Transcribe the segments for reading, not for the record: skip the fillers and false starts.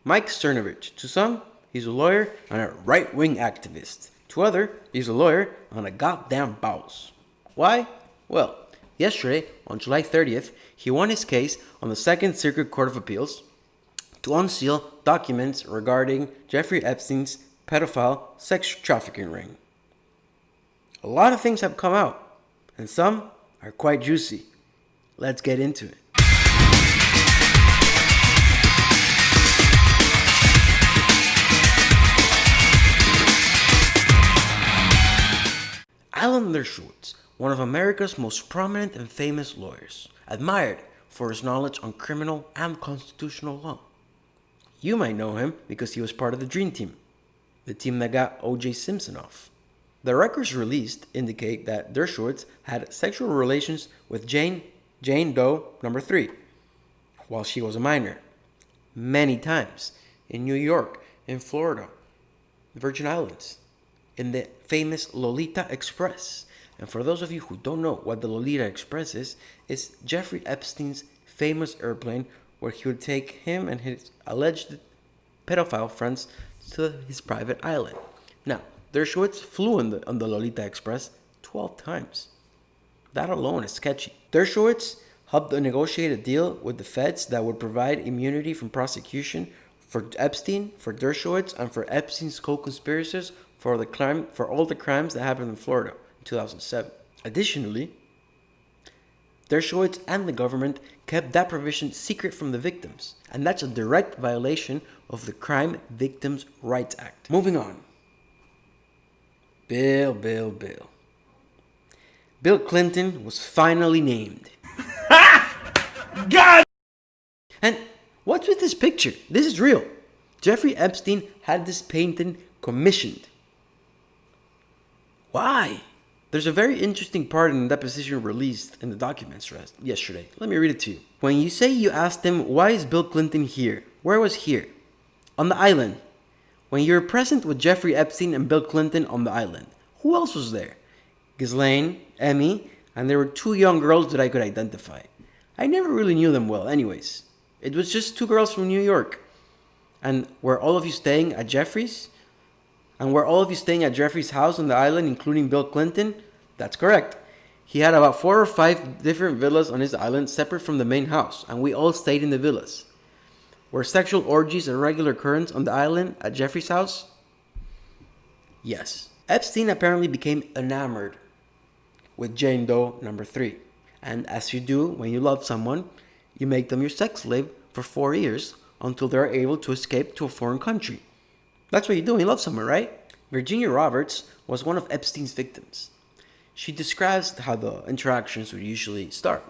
Mike Cernovich. To some, he's a lawyer and a right-wing activist. To others, he's a lawyer and a goddamn boss. Why? Well, yesterday, on July 30th, he won his case on the Second Circuit Court of Appeals to unseal documents regarding Jeffrey Epstein's pedophile sex trafficking ring. A lot of things have come out, and some are quite juicy. Let's get into it. Alan Dershowitz, one of America's most prominent and famous lawyers, admired for his knowledge on criminal and constitutional law. You might know him because he was part of the Dream Team, the team that got O.J. Simpson off. The records released indicate that Dershowitz had sexual relations with Jane Doe number 3 while she was a minor, many times in New York, in Florida, the Virgin Islands, in the famous Lolita Express. And for those of you who don't know what the Lolita Express is, it's Jeffrey Epstein's famous airplane where he would take him and his alleged pedophile friends to his private island. Now, Dershowitz flew on the Lolita Express 12 times. That alone is sketchy. Dershowitz helped negotiate a deal with the feds that would provide immunity from prosecution for Epstein, for Dershowitz, and for Epstein's co-conspirators for all the crimes that happened in Florida in 2007. Additionally, Dershowitz and the government kept that provision secret from the victims, and that's a direct violation of the Crime Victims' Rights Act. Moving on. Bill. Bill Clinton was finally named. God! And what's with this picture? This is real. Jeffrey Epstein had this painting commissioned. Why? There's a very interesting part in the deposition released in the documents yesterday. Let me read it to you. When you say you asked him, why is Bill Clinton here? Where was here? On the island. When you were present with Jeffrey Epstein and Bill Clinton on the island, who else was there? Ghislaine, Emmy, and there were 2 young girls that I could identify. I never really knew them well anyways. It was just 2 girls from New York. And were all of you staying at Jeffrey's? And were all of you staying at Jeffrey's house on the island, including Bill Clinton? That's correct. He had about 4 or 5 different villas on his island separate from the main house, and we all stayed in the villas. Were sexual orgies a regular occurrence on the island at Jeffrey's house? Yes. Epstein apparently became enamored with Jane Doe number 3. And as you do when you love someone, you make them your sex slave for 4 years until they're able to escape to a foreign country. That's what you do when you love someone, right? Virginia Roberts was one of Epstein's victims. She describes how the interactions would usually start.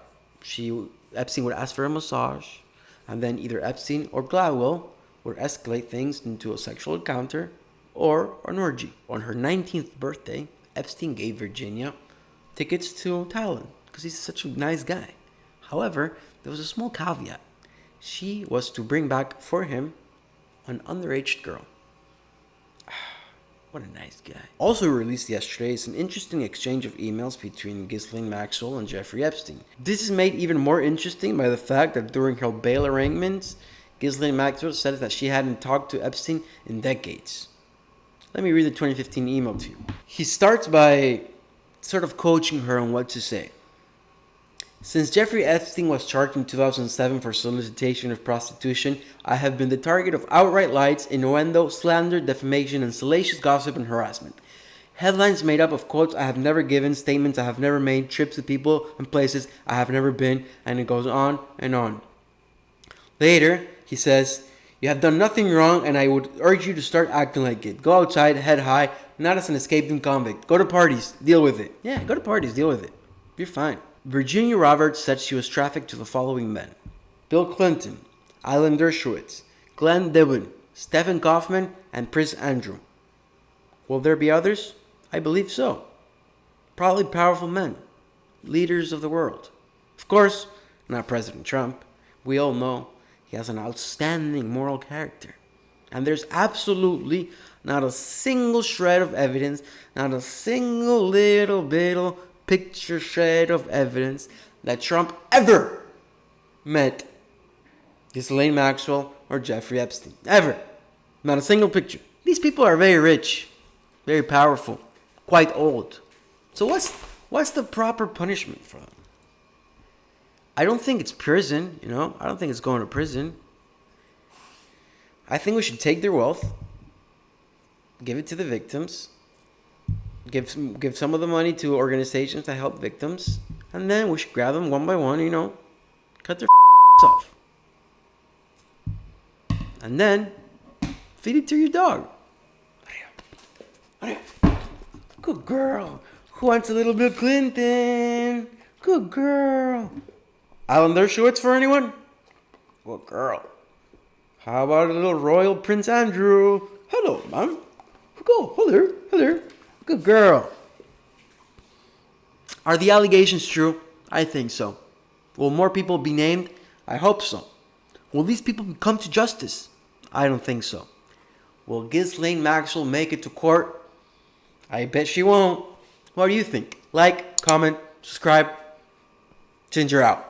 Epstein would ask for a massage, and then either Epstein or Gladwell would escalate things into a sexual encounter or an orgy. On her 19th birthday, Epstein gave Virginia tickets to Thailand because he's such a nice guy. However, there was a small caveat. She was to bring back for him an underage girl. What a nice guy. Also released yesterday is an interesting exchange of emails between Ghislaine Maxwell and Jeffrey Epstein. This is made even more interesting by the fact that during her bail arraignments, Ghislaine Maxwell said that she hadn't talked to Epstein in decades. Let me read the 2015 email to you. He starts by sort of coaching her on what to say. Since Jeffrey Epstein was charged in 2007 for solicitation of prostitution, I have been the target of outright lies, innuendo, slander, defamation, and salacious gossip and harassment. Headlines made up of quotes I have never given, statements I have never made, trips to people and places I have never been, and it goes on and on. Later, he says, you have done nothing wrong, and I would urge you to start acting like it. Go outside, head high, not as an escaping convict. Go to parties, deal with it. Yeah, go to parties, deal with it. You're fine. Virginia Roberts said she was trafficked to the following men: Bill Clinton, Alan Dershowitz, Glenn Dibben, Stephen Kaufman, and Prince Andrew. Will there be others? I believe so. Probably powerful men, leaders of the world. Of course, not President Trump. We all know he has an outstanding moral character. And there's absolutely not a single shred of evidence, not a single little picture shred of evidence that Trump ever met Ghislaine Maxwell or Jeffrey Epstein. Ever. Not a single picture. These people are very rich, very powerful, quite old. So what's the proper punishment for them? I don't think it's prison, I don't think it's going to prison. I think we should take their wealth, give it to the victims, give some of the money to organizations that help victims, and then we should grab them one by one, cut their off. And then feed it to your dog. Good girl. Who wants a little Bill Clinton? Good girl. Alan Dershowitz for anyone? Good girl. How about a little Royal Prince Andrew? Hello, man. Go. Hello. Good girl. Are the allegations true? I think so. Will more people be named? I hope so. Will these people come to justice? I don't think so. Will Ghislaine Maxwell make it to court? I bet she won't. What do you think? Like, comment, subscribe. Ginger out.